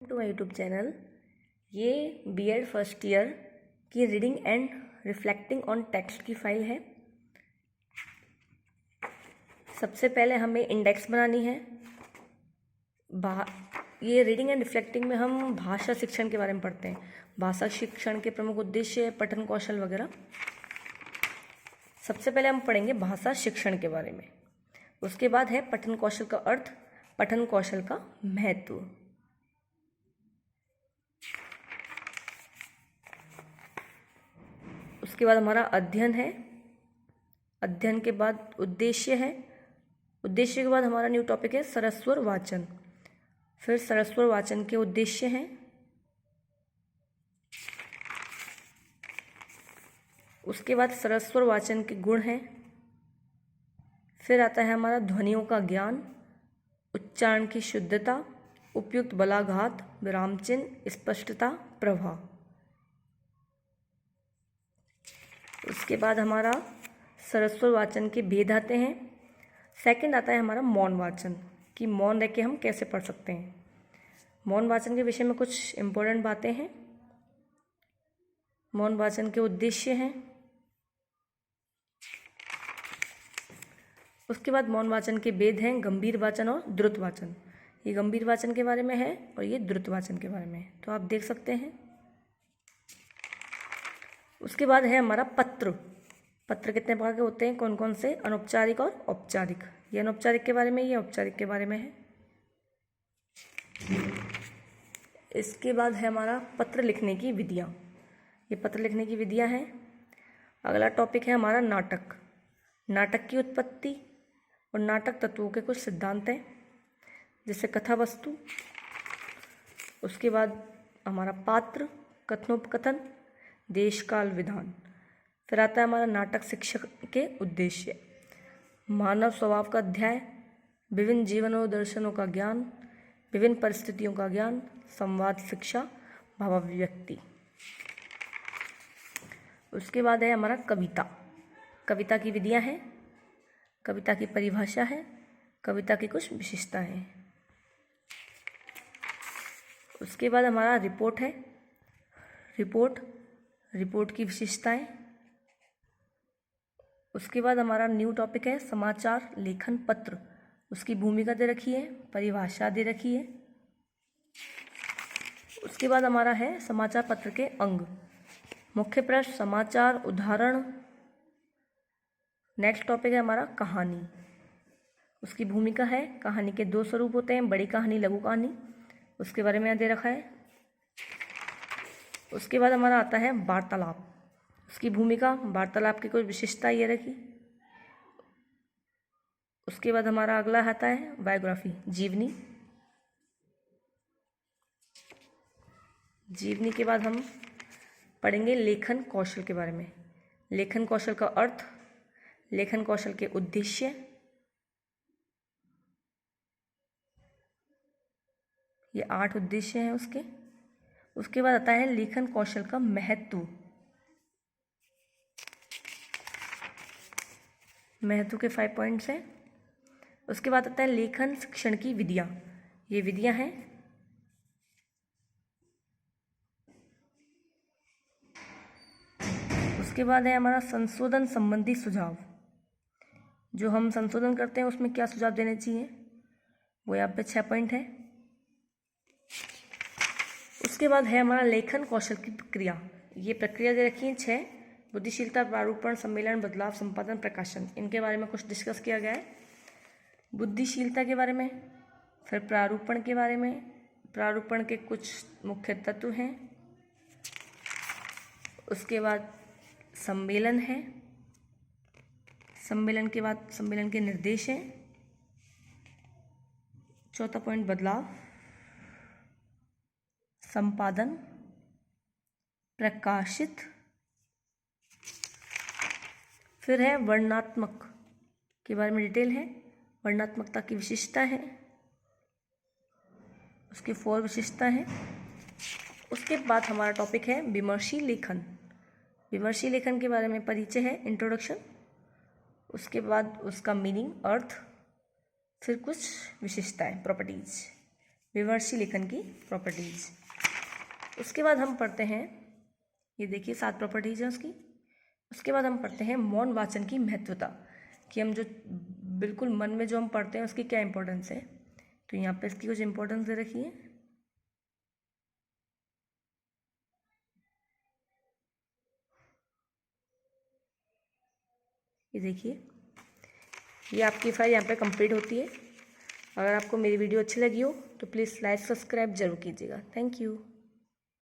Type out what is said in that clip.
To my YouTube channel. ये BEd first year की reading and reflecting on text की file है। सबसे पहले हमें इंडेक्स बनानी है। ये रीडिंग एंड रिफ्लेक्टिंग में हम भाषा शिक्षण के बारे में पढ़ते हैं। भाषा शिक्षण के प्रमुख उद्देश्य, पठन कौशल वगैरह। सबसे पहले हम पढ़ेंगे भाषा शिक्षण के बारे में। उसके बाद है पठन कौशल का अर्थ, पठन कौशल का महत्व। उसके बाद हमारा अध्ययन है। अध्ययन के बाद उद्देश्य है। उद्देश्य के बाद हमारा न्यू टॉपिक है सरस्वर वाचन। फिर सरस्वर वाचन के उद्देश्य हैं। उसके बाद सरस्वर वाचन के गुण हैं। फिर आता है हमारा ध्वनियों का ज्ञान, उच्चारण की शुद्धता, उपयुक्त बलाघात, विराम चिन्ह, स्पष्टता, प्रवाह। उसके बाद हमारा सरस्वर वाचन के भेद आते हैं। सेकंड आता है हमारा मौन वाचन, कि मौन रह के हम कैसे पढ़ सकते हैं। मौन वाचन के विषय में कुछ इम्पोर्टेंट बातें हैं। मौन वाचन के उद्देश्य हैं। उसके बाद मौन वाचन के भेद हैं गंभीर वाचन और द्रुत वाचन। ये गंभीर वाचन के बारे में है और ये द्रुत वाचन के बारे में है, तो आप देख सकते हैं। उसके बाद है हमारा पत्र। पत्र कितने प्रकार के होते हैं, कौन कौन से, अनौपचारिक और औपचारिक। ये अनौपचारिक के बारे में, ये औपचारिक के बारे में है। इसके बाद है हमारा पत्र लिखने की विधियाँ। ये पत्र लिखने की विधियाँ हैं। अगला टॉपिक है हमारा नाटक। नाटक की उत्पत्ति और नाटक तत्वों के कुछ सिद्धांत हैं, जैसे कथा वस्तु। उसके बाद हमारा पात्र, कथनोपकथन, देश काल विधान। फिर आता है हमारा नाटक शिक्षक के उद्देश्य, मानव स्वभाव का अध्याय, विभिन्न जीवनों दर्शनों का ज्ञान, विभिन्न परिस्थितियों का ज्ञान, संवाद शिक्षा, भावाभिव्यक्ति। उसके बाद है हमारा कविता। कविता की विधियाँ हैं, कविता की परिभाषा है, कविता की कुछ विशेषताएं हैं। उसके बाद हमारा रिपोर्ट है। रिपोर्ट की विशेषताएं। उसके बाद हमारा न्यू टॉपिक है समाचार लेखन पत्र। उसकी भूमिका दे रखी है, परिभाषा दे रखी है। उसके बाद हमारा है समाचार पत्र के अंग, मुख्य प्रश्न, समाचार, उदाहरण। नेक्स्ट टॉपिक है हमारा कहानी। उसकी भूमिका है, कहानी के दो स्वरूप होते हैं, बड़ी कहानी, लघु कहानी। उसके बारे में यहाँ दे रखा है। उसके बाद हमारा आता है वार्तालाप। उसकी भूमिका, वार्तालाप की कोई विशेषता ये रखी। उसके बाद हमारा अगला आता है बायोग्राफी, जीवनी। जीवनी के बाद हम पढ़ेंगे लेखन कौशल के बारे में। लेखन कौशल का अर्थ, लेखन कौशल के उद्देश्य। ये 8 उद्देश्य हैं उसके। उसके बाद आता है लेखन कौशल का महत्व। महत्व के 5 पॉइंट्स हैं। उसके बाद आता है लेखन शिक्षण की विधियाँ। ये विधियाँ हैं। उसके बाद है हमारा संशोधन संबंधी सुझाव। जो हम संशोधन करते हैं उसमें क्या सुझाव देने चाहिए, वो यहाँ पे 6 पॉइंट है। उसके बाद है हमारा लेखन कौशल की प्रक्रिया। ये प्रक्रिया दे रखी है 6, बुद्धिशीलता, प्रारूपण, सम्मेलन, बदलाव, संपादन, प्रकाशन। इनके बारे में कुछ डिस्कस किया गया है। बुद्धिशीलता के बारे में, फिर प्रारूपण के बारे में, प्रारूपण के कुछ मुख्य तत्व हैं। उसके बाद सम्मेलन है। सम्मेलन के बाद सम्मेलन के निर्देश हैं। चौथा पॉइंट बदलाव, संपादन, प्रकाशित। फिर है वर्णनात्मक के बारे में डिटेल है। वर्णनात्मकता की विशेषता है, उसकी 4 विशेषता है। उसके बाद हमारा टॉपिक है विमर्शी लेखन। विमर्शी लेखन के बारे में परिचय है, इंट्रोडक्शन। उसके बाद उसका मीनिंग, अर्थ, फिर कुछ विशेषताएं, प्रॉपर्टीज। विमर्शी लेखन की प्रॉपर्टीज। उसके बाद हम पढ़ते हैं, ये देखिए 7 प्रॉपर्टीज हैं उसकी। उसके बाद हम पढ़ते हैं मौन वाचन की महत्वता, कि हम जो बिल्कुल मन में जो हम पढ़ते हैं उसकी क्या इंपॉर्टेंस है। तो यहाँ पे इसकी कुछ इंपॉर्टेंस दे रखी है। ये देखिए, ये आपकी फाइल यहाँ पे कंप्लीट होती है। अगर आपको मेरी वीडियो अच्छी लगी हो तो प्लीज़ लाइक सब्सक्राइब जरूर कीजिएगा। Thank you.